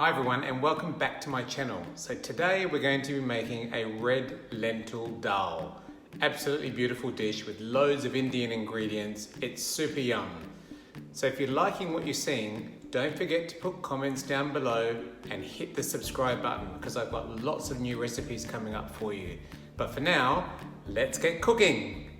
Hi everyone and welcome back to my channel. So today we're going to be making a red lentil dal. Absolutely beautiful dish with loads of Indian ingredients. It's super yum. So if you're liking what you're seeing, don't forget to put comments down below and hit the subscribe button because I've got lots of new recipes coming up for you. But for now, let's get cooking.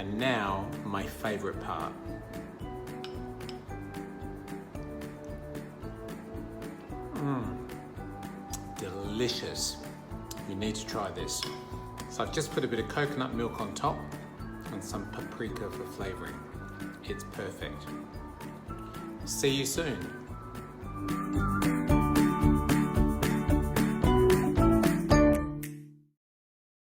And now, my favorite part. Delicious. You need to try this. So I've just put a bit of coconut milk on top and some paprika for flavoring. It's perfect. See you soon.